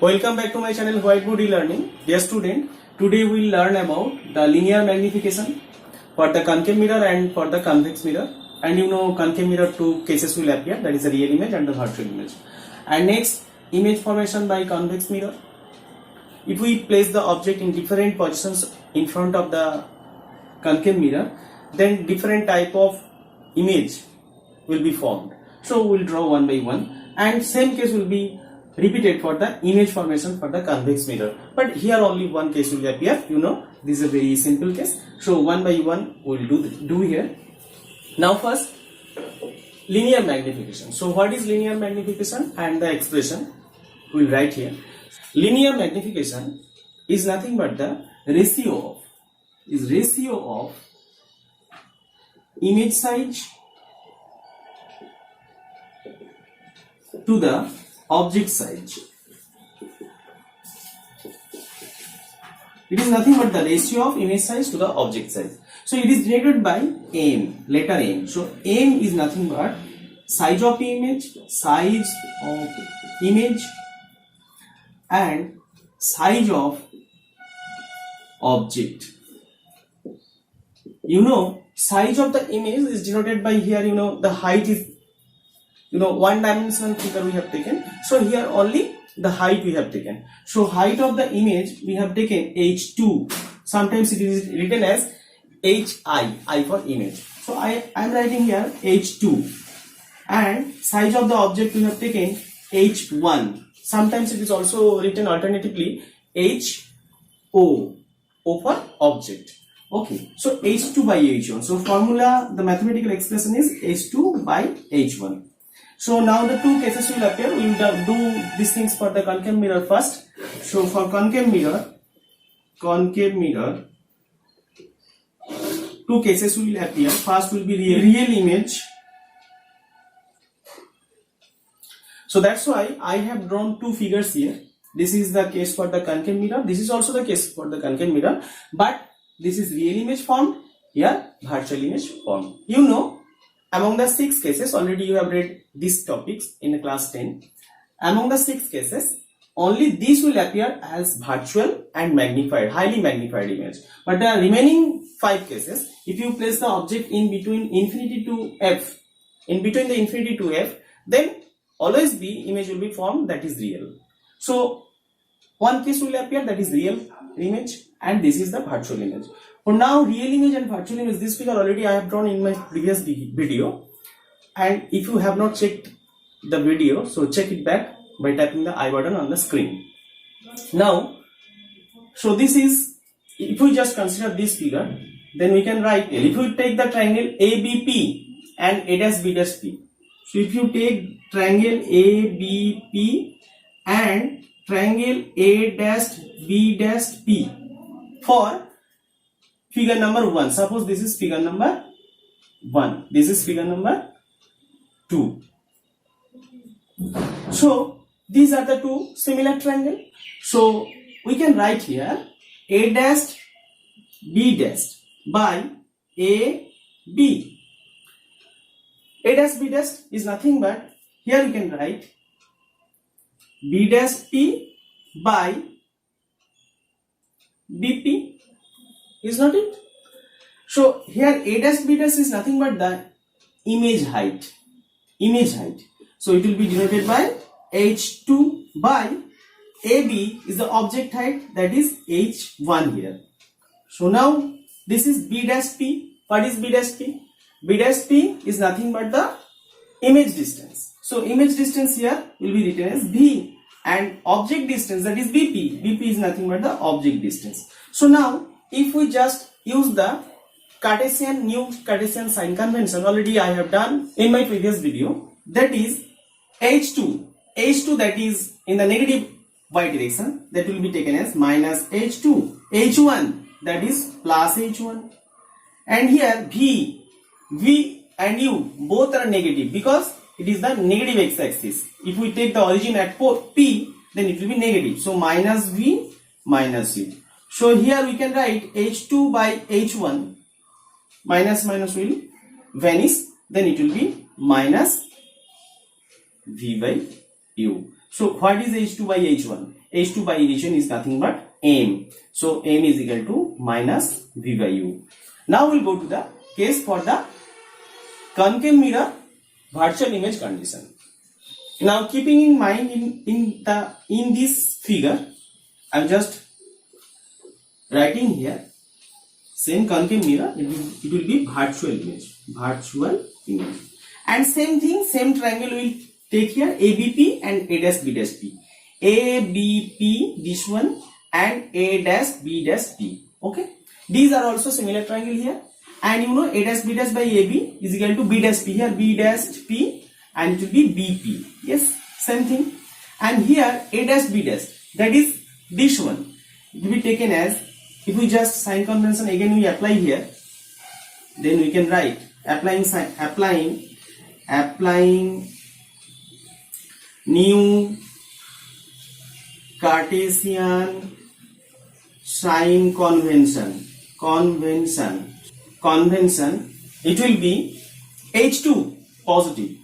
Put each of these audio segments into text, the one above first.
Welcome back to my channel Whiteboard E-Learning. Dear student, today we will learn about the linear magnification for the concave mirror and for the convex mirror. And you know, concave mirror two cases will appear, that is the real image and the virtual image. And next, image formation by convex mirror. If we place the object in different positions in front of the concave mirror, then different type of image will be formed. So we will draw one by one, and same case will be repeated for the image formation for the convex mirror. But here only one case will appear. You know, this is a very simple case. So one by one we will do here. Now first, linear magnification. So what is linear magnification and the expression we will write here. Linear magnification is nothing but the ratio of image size to the object size. It is nothing but the ratio of image size to the object size. So it is denoted by m, letter m. So m is nothing but size of image and size of object. You know, size of the image is denoted by here, you know, the height is, you know, one dimensional figure we have taken. So here only the height we have taken. So height of the image we have taken h2. Sometimes it is written as hi, I for image. So I am writing here h2. And size of the object we have taken h1. Sometimes it is also written alternatively ho, o for object. Okay, so h2 by h1. So formula, the mathematical expression is h2 by h1. So now the two cases will appear. We will do these things for the concave mirror first. So for concave mirror, two cases will appear. First will be real image. So that's why I have drawn two figures here. This is the case for the concave mirror. This is also the case for the concave mirror. But this is real image formed. Here virtual image formed. You know, among the 6 cases, already you have read these topics in class 10. Among the 6 cases, only these will appear as virtual and magnified, highly magnified image. But the remaining 5 cases, if you place the object in between infinity to f, then always the image will be formed that is real. So one case will appear that is real image, and this is the virtual image. For now, real image and virtual image, this figure already I have drawn in my previous video. And if you have not checked the video, so check it back by tapping the I button on the screen. Now, so this is, if we just consider this figure, then we can write, if we take the triangle ABP and A'(B')P. So if you take triangle ABP and triangle A'(B')P for figure number 1. Suppose this is figure number 1. This is figure number 2. So these are the two similar triangles. So we can write here A'(B') by AB. A'(B') is nothing but, here you can write B'(P) by BP. Is not it? So here A'(B') is nothing but the image height. So it will be denoted by h2 by AB is the object height, that is h1 here. So now this is B'(P). What is B'(P)? B'(P) is nothing but the image distance. So image distance here will be written as V, and object distance, that is BP. BP is nothing but the object distance. So now if we just use the new Cartesian sign convention, already I have done in my previous video, that is h2 that is in the negative y direction, that will be taken as minus h2, h1 that is plus h1, and here v and u both are negative because it is the negative x-axis. If we take the origin at p, then it will be negative, so minus v minus u. So here we can write h2 by h1, minus will vanish, then it will be minus v by u. So what is h2 by h1? H2 by H1 is nothing but M. So M is equal to minus V by U. Now we'll go to the case for the concave mirror virtual image condition. Now keeping in mind in this figure, I'm just writing here same concave mirror, it will be virtual image, and same thing, same triangle will take here ABP and A dash B dash P. ABP this one and A dash B dash P. Okay, these are also similar triangle here, and you know A dash B dash by AB is equal to B dash P, here B dash P and it will be BP. Yes, same thing. And here A dash B dash, that is this one, it will be taken as, if we just sign convention again we apply here, then we can write applying new Cartesian sign convention, it will be H2 positive,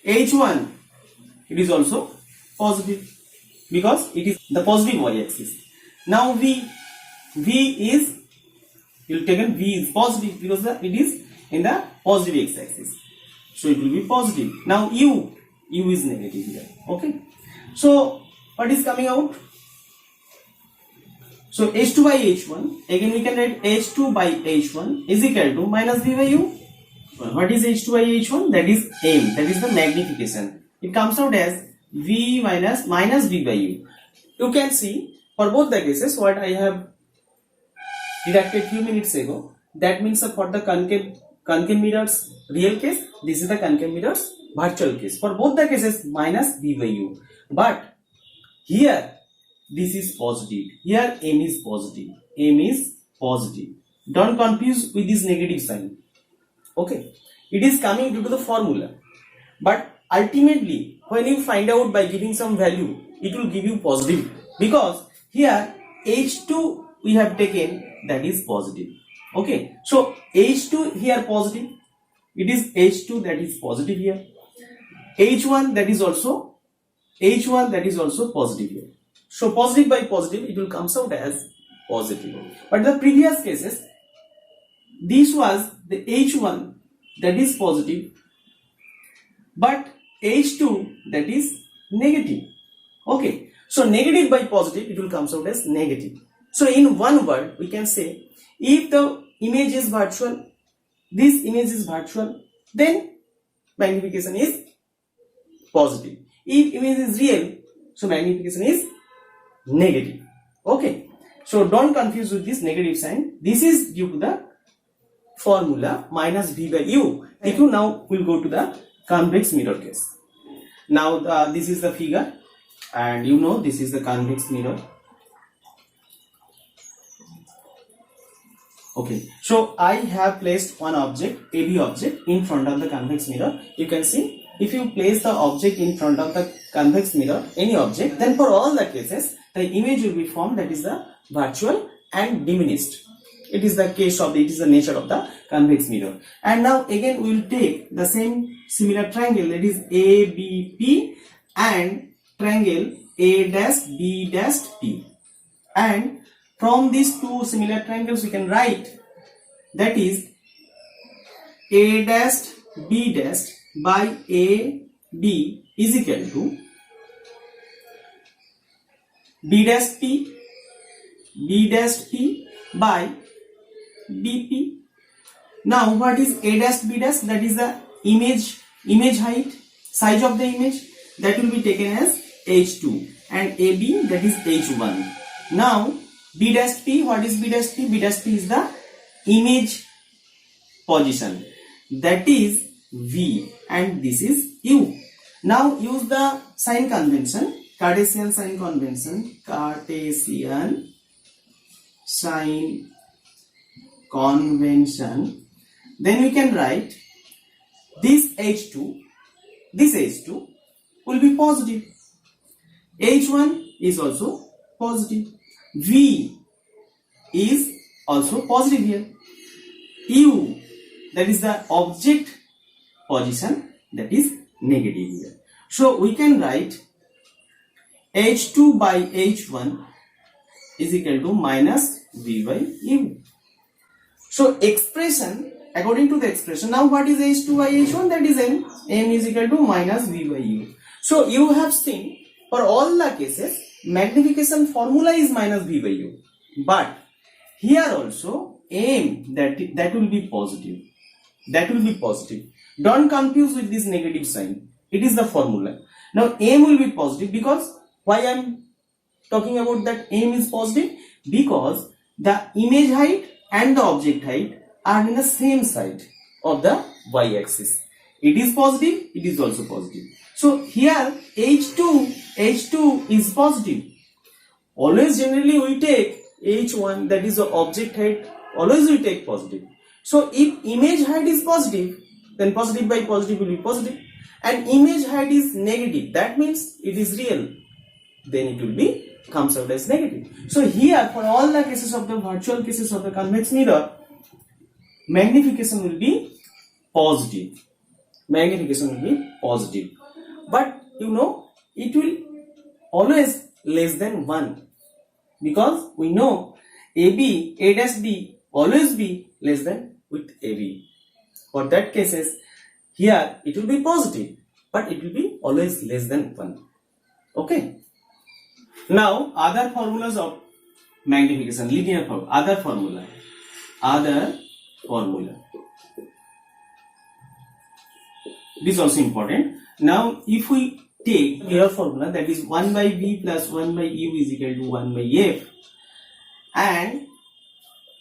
H1 it is also positive because it is the positive y-axis. Now V is, you will take V is positive because it is in the positive x-axis, so it will be positive. Now U is negative here. Okay, so what is coming out? So H2 by H1, again we can write H2 by H1 is equal to minus V by U. What is H2 by H1? That is M, that is the magnification. It comes out as V minus V by U. You can see for both the cases what I have deducted few minutes ago. That means for the concave mirrors real case, this is the concave mirrors virtual case. For both the cases minus V by U. But here this is positive, here M is positive. Don't confuse with this negative sign. Okay, it is coming due to the formula, but ultimately when you find out by giving some value, it will give you positive, because here H2 we have taken, that is positive. Okay, so H2 here positive, it is H2 that is positive here, H1 that is also positive here. So positive by positive, it will come out as positive. But the previous cases, this was the H1 that is positive, but H2 that is negative. Okay, so negative by positive, it will come out as negative. So in one word we can say, if the image is virtual, this image is virtual, then magnification is positive. If image is real, so magnification is negative. Okay, so don't confuse with this negative sign. This is due to the formula minus V by U. If you now will go to the convex mirror case. Now this is the figure, and you know this is the convex mirror. Okay, so I have placed one object, AB object, in front of the convex mirror. You can see, if you place the object in front of the convex mirror, any object, then for all the cases the image will be formed, that is the virtual and diminished. It is the case of it is the nature of the convex mirror. And now again we will take the same similar triangle, that is ABP and triangle A dash B dash P, and from these two similar triangles we can write, that is A dash B dash by AB is equal to B dash P by BP. Now what is A dash B dash? That is the image height, size of the image, that will be taken as H2, and AB, that is H1. Now B dash P, what is B dash P? B dash P is the image position, that is V, and this is U. Now use the sign convention, Cartesian sign convention, then we can write this H2 will be positive, H1 is also positive, V is also positive here, U, that is the object position, that is negative here. So we can write H2 by H1 is equal to minus V by U. So expression, according to the expression, now what is H2 by H1? That is M. M is equal to minus V by U. So you have seen for all the cases, magnification formula is minus V by U. But here also M that will be positive. That will be positive. Don't confuse with this negative sign. It is the formula. Now M will be positive because why I am talking about that M is positive? Because the image height and the object height are in the same side of the y-axis. It is positive, it is also positive. So here H2 is positive. Always generally we take H1, that is the object height, always we take positive. So if image height is positive, then positive by positive will be positive. And image height is negative, that means it is real. Then it will be comes out as negative. So here for all the cases of the virtual cases of the convex mirror, magnification will be positive. Magnification will be positive. But you know, it will always less than 1. Because we know AB, A dash B always be less than with AB. For that cases, here it will be positive, but it will be always less than 1. Okay. Now other formulas of magnification, linear formula, other formula. This is also important. Now if we take your formula, that is 1 by V plus 1 by U is equal to 1 by F, and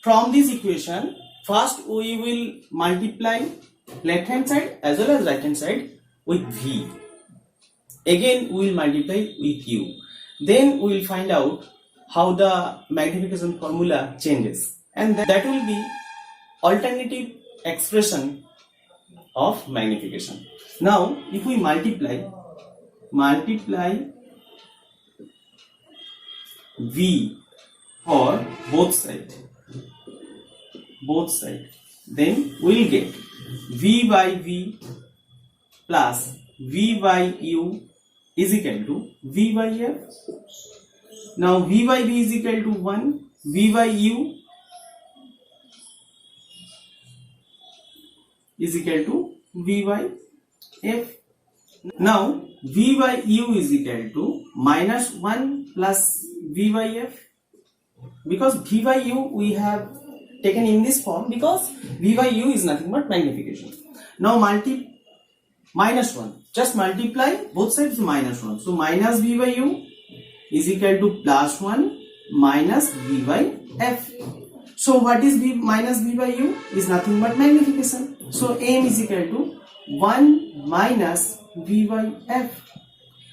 from this equation first we will multiply left hand side as well as right hand side with V. Again we will multiply with U. Then we will find out how the magnification formula changes, and that will be alternative expression of magnification. Now if we multiply V for both sides, then we will get V by V plus V by U is equal to V by F. Now V by V is equal to 1, V by U is equal to V by F. Now V by U is equal to minus 1 plus V by F, because V by U we have taken in this form because V by U is nothing but magnification. Now minus 1, just multiply both sides minus 1. So minus V by U is equal to plus 1 minus V by F. So what is V minus V by U? Is nothing but magnification. So M is equal to 1 minus V by F.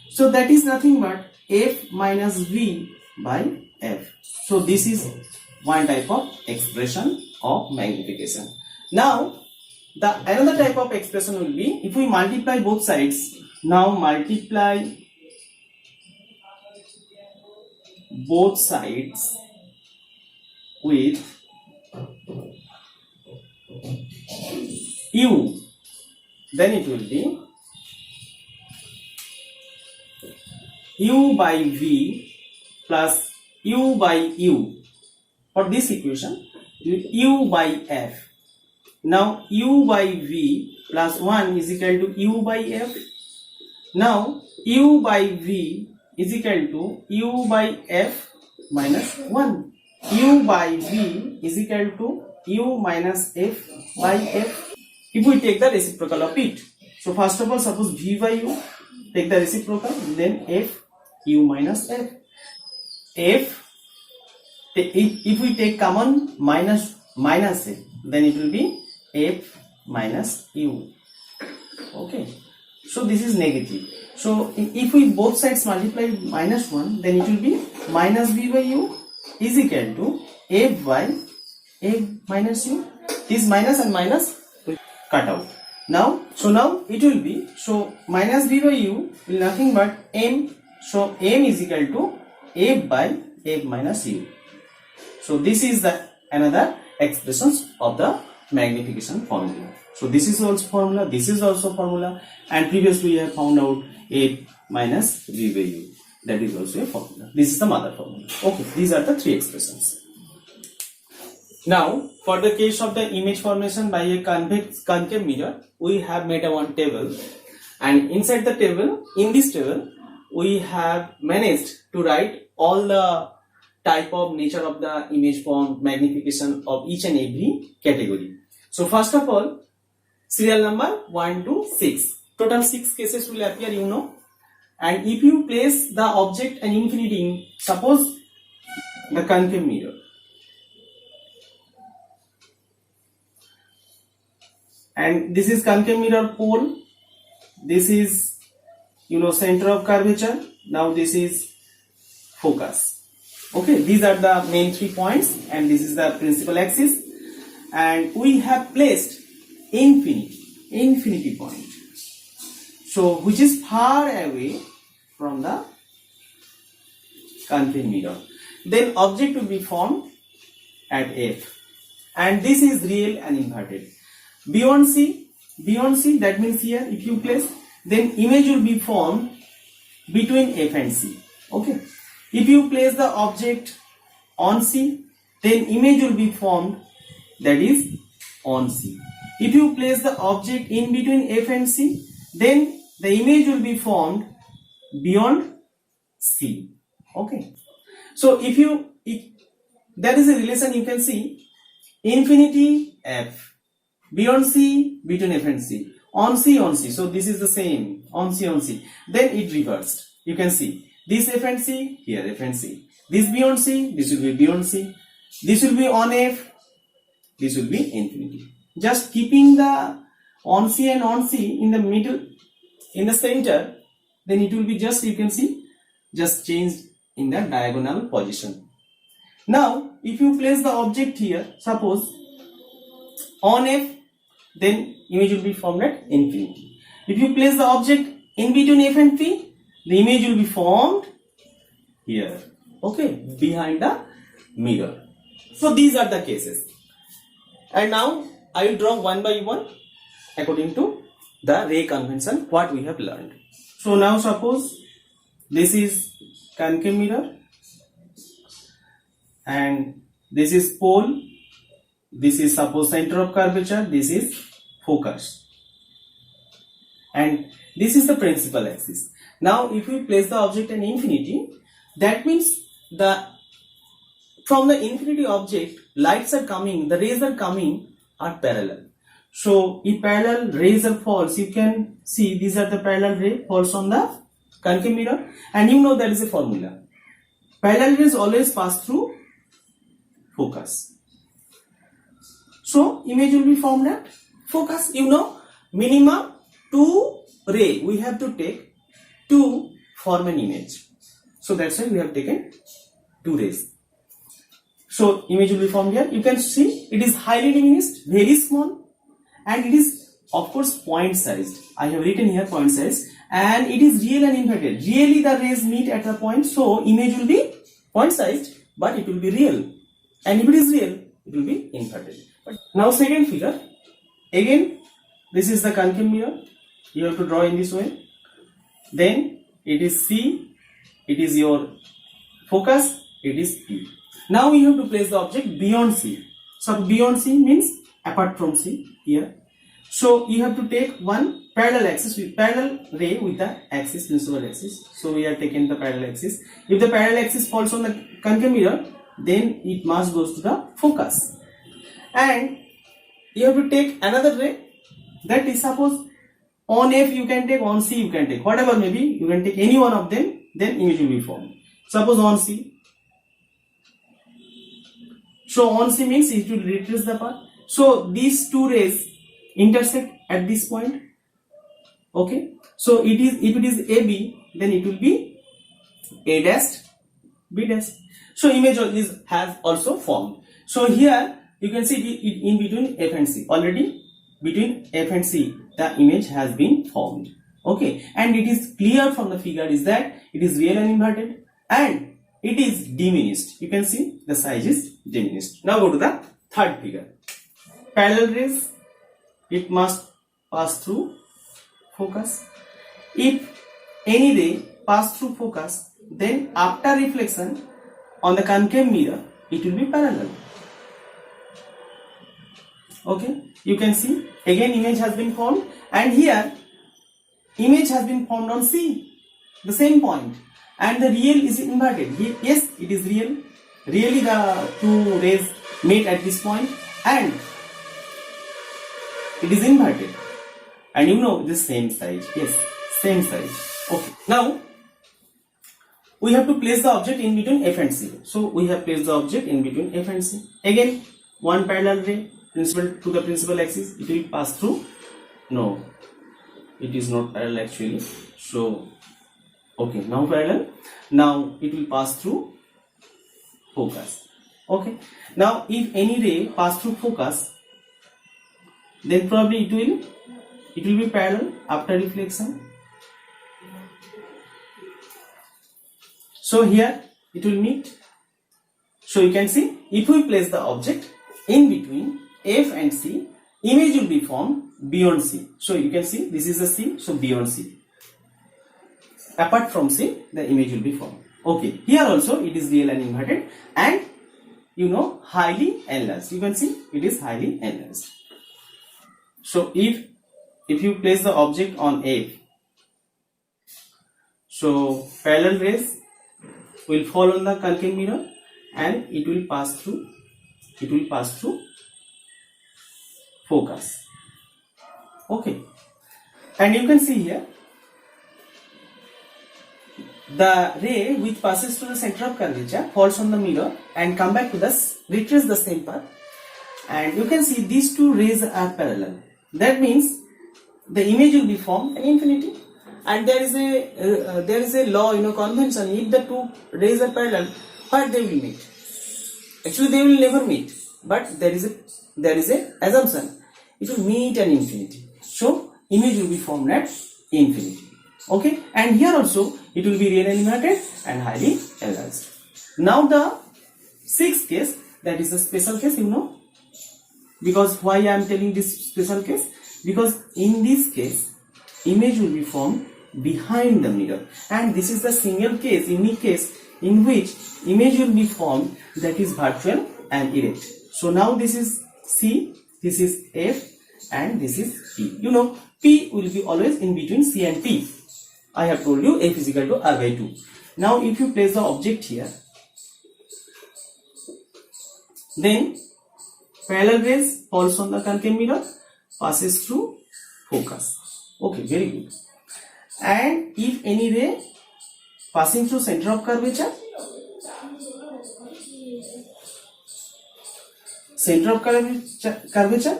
So that is nothing but F minus V by F. So this is one type of expression of magnification. Now the another type of expression will be if we multiply both sides. Now multiply both sides with U, then it will be U by V plus U by U. For this equation, U by F. Now U by V plus 1 is equal to U by F. Now U by V is equal to U by F minus 1. U by V is equal to U minus F by F. If we take the reciprocal of it, so first of all suppose V by U, take the reciprocal, then F U minus F. If we take common minus F, then it will be F minus U. Okay, so this is negative. So if we both sides multiply minus 1, then it will be minus V by U is equal to F by F minus U. This minus and minus will cut out. Now it will be, so minus V by U will nothing but M. So M is equal to F by F minus U. So this is the another expressions of the magnification formula. So this is also formula, this is also formula, and previously we have found out F minus V by U. that is also a formula. This is the mother formula. Okay, these are the three expressions. Now, for the case of the image formation by a concave mirror, we have made a one table, and inside the table, in this table, we have managed to write all the type of nature of the image form, magnification of each and every category. So first of all, serial number 1 to 6. Total 6 cases will appear, you know. And if you place the object and infinity in, suppose the concave mirror, and this is concave mirror pole, this is, you know, center of curvature, now this is focus. Okay, these are the main 3 points, and this is the principal axis, and we have placed infinity point, so which is far away from the concave mirror. Then object will be formed at F, and this is real and inverted. Beyond C, that means here if you place, then image will be formed between F and C. Okay, if you place the object on C, then image will be formed, that is on C. If you place the object in between F and C, then the image will be formed beyond C. Okay, so if there is a relation, you can see infinity F, beyond C, between F and C, on C, so this is the same, on C, then it reversed. You can see this F and C, here F and C, this beyond C, this will be beyond C, this will be on F, this will be infinity. Just keeping the on C and on C in the middle, in the center, then it will be just, you can see, just changed in the diagonal position. Now if you place the object here, suppose on F, then image will be formed at infinity. If you place the object in between F and P, the image will be formed here, okay, behind the mirror. So these are the cases, and now I will draw one by one according to the ray convention what we have learned. So now suppose this is concave mirror, and this is pole, this is suppose center of curvature, this is focus, and this is the principal axis. Now if we place the object in infinity, that means from the infinity object, lights are coming, the rays are coming are parallel. So if parallel rays are false, you can see these are the parallel ray falls on the concave mirror, and you know there is a formula. Parallel rays always pass through focus. So image will be formed at focus. You know, minimum 2 ray we have to take to form an image. So that's why we have taken 2 rays. So image will be formed here. You can see it is highly diminished, very small, and it is of course point sized. I have written here point size, and it is real and inverted. Really the rays meet at the point, so image will be point sized, but it will be real. And if it is real, it will be inverted. But now second figure, again this is the concave mirror, you have to draw in this way. Then it is C, it is your focus, it is P. Now you have to place the object beyond C. So beyond C means apart from C here. So you have to take one parallel axis with parallel ray with the axis, principal axis. So we are taking the parallel axis. If the parallel axis falls on the concave mirror, then it must goes to the focus. And you have to take another ray, that is suppose on F you can take, on C you can take, whatever may be, you can take any one of them, then image will be formed. Suppose on C. So on C means it will retrace the path. So these 2 rays intersect at this point. Okay. So it is, if it is AB, then it will be A dash, B dash. So image has also formed. So here you can see it in between F and C. Already between F and C the image has been formed. Okay, and it is clear from the figure is that it is real and inverted, and it is diminished. You can see the size is diminished. Now go to the third figure. Parallel rays, it must pass through focus. If any ray pass through focus, then after reflection on the concave mirror, it will be parallel. Okay, you can see again image has been formed, and here image has been formed on C, the same point, and the real is inverted. Yes, it is real. Really the two rays meet at this point, and it is inverted, and you know the same size. Yes, same size. Okay, now we have to place the object in between F and C. So we have placed the object in between F and C. Again, one parallel ray principal to the principal axis, it will pass through. No, it is not parallel actually. So okay, now parallel. Now it will pass through focus. Okay, now if any ray pass through focus, then probably it will be parallel after reflection. So here it will meet. So you can see, if we place the object in between F and C, image will be formed beyond C. So you can see this is a C, so beyond C. Apart from C, the image will be formed. Okay, here also it is real and inverted, and you know, highly enlarged. You can see it is highly enlarged. So if you place the object on F, so parallel rays will fall on the concave mirror, and it will pass through focus. Okay, and you can see here the ray which passes to the center of curvature falls on the mirror and come back to retrace the same path, and you can see these two rays are parallel. That means the image will be formed at infinity. And there is a law, convention. If the two rays are parallel, but they will meet. Actually, they will never meet. But there is a assumption. It will meet at infinity. So image will be formed at infinity. Okay. And here also it will be real and inverted and highly enlarged. Now the sixth case, that is a special case. Because why I am telling this special case? Because in this case, image will be formed behind the mirror, and this is the single case, unique case, in which image will be formed that is virtual and erect. So now this is C, this is F, and this is P. P will be always in between C and P. I have told you F is equal to R by 2. Now if you place the object here, then parallel rays falls on the concave mirror, passes through focus. Okay, very good. And if any ray passing through center of curvature,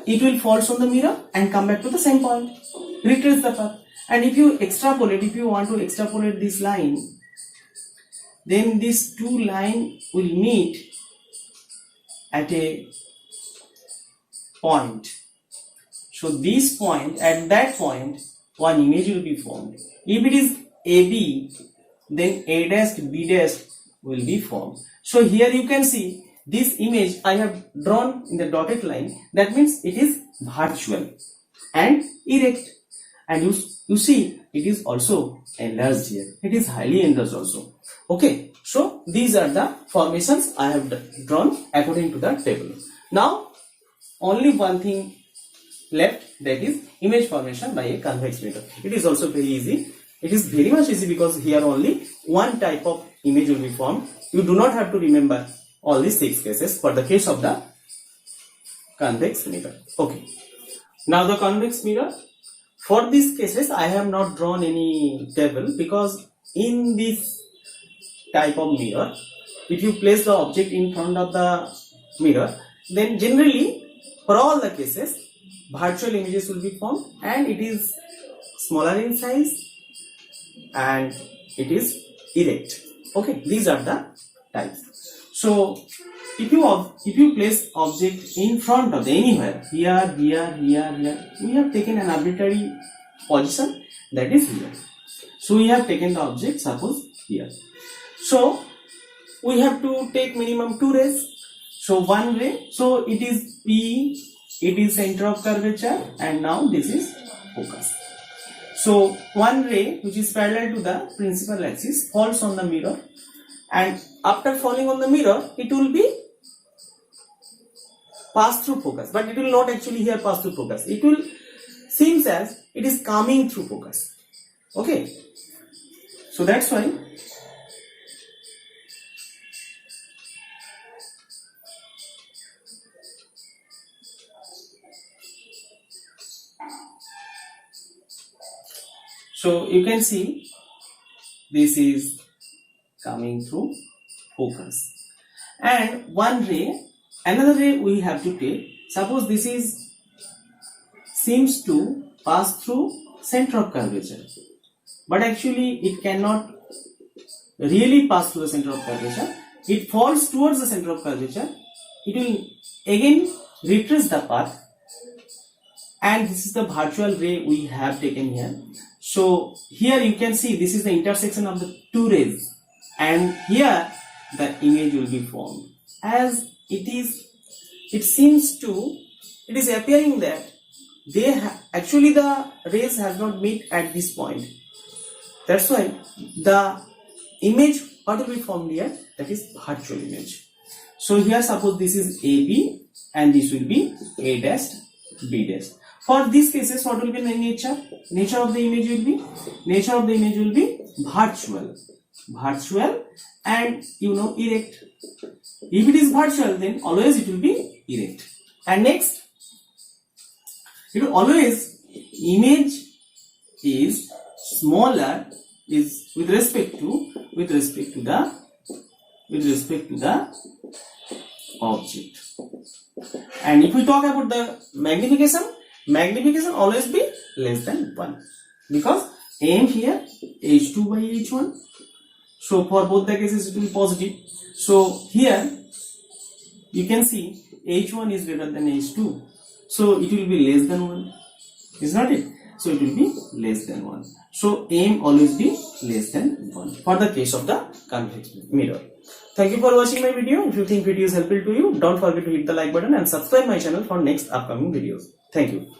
it will fall on the mirror and come back to the same point, retrace the path. And if you want to extrapolate this line, then these two lines will meet at a point. So this point, at that point, one image will be formed. If it is AB, then A dash B dash will be formed. So here you can see this image I have drawn in the dotted line. That means it is virtual and erect. And you see it is also enlarged here. It is highly enlarged also. Okay. So these are the formations I have drawn according to the table. Now only one thing left, that is image formation by a convex mirror. It is also very easy. It is very much easy because here only one type of image will be formed. You do not have to remember all these 6 cases for the case of the convex mirror. Okay. Now the convex mirror. For these cases I have not drawn any table, because in this type of mirror, if you place the object in front of the mirror, then generally for all the cases virtual images will be formed, and it is smaller in size and it is erect. Okay, these are the types. So if you place object in front of anywhere, here, we have taken an arbitrary position, that is here. So we have taken the object, suppose here. So we have to take minimum 2 rays. So one ray, so it is P, it is center of curvature, and now this is focus. So one ray which is parallel to the principal axis falls on the mirror, and after falling on the mirror it will be pass through focus, but it will not actually here pass through focus. It will seems as it is coming through focus. Okay, so that's why so you can see this is coming through focus. And one ray, another ray we have to take. Suppose this is seems to pass through center of curvature, but actually it cannot really pass through the center of curvature. It falls towards the center of curvature. It will again retrace the path, and this is the virtual ray we have taken here. So here you can see this is the intersection of the two rays, and here the image will be formed. As it is appearing that actually the rays have not met at this point. That's why the image what will be formed here, that is virtual image. So here suppose this is AB and this will be A dash B dash. For these cases, what will be the nature? Nature of the image will be virtual, and erect. If it is virtual, then always it will be erect. And next, it will always image is smaller is with respect to the object. And if we talk about the magnification always be less than 1, because m here h2 by h1. So for both the cases it will be positive. So here you can see h1 is greater than h2, so it will be less than 1, is not it? So it will be less than 1. So m always be less than 1 for the case of the convex mirror. Thank you for watching my video. If you think video is helpful to you, don't forget to hit the like button and subscribe my channel for next upcoming videos. Thank you.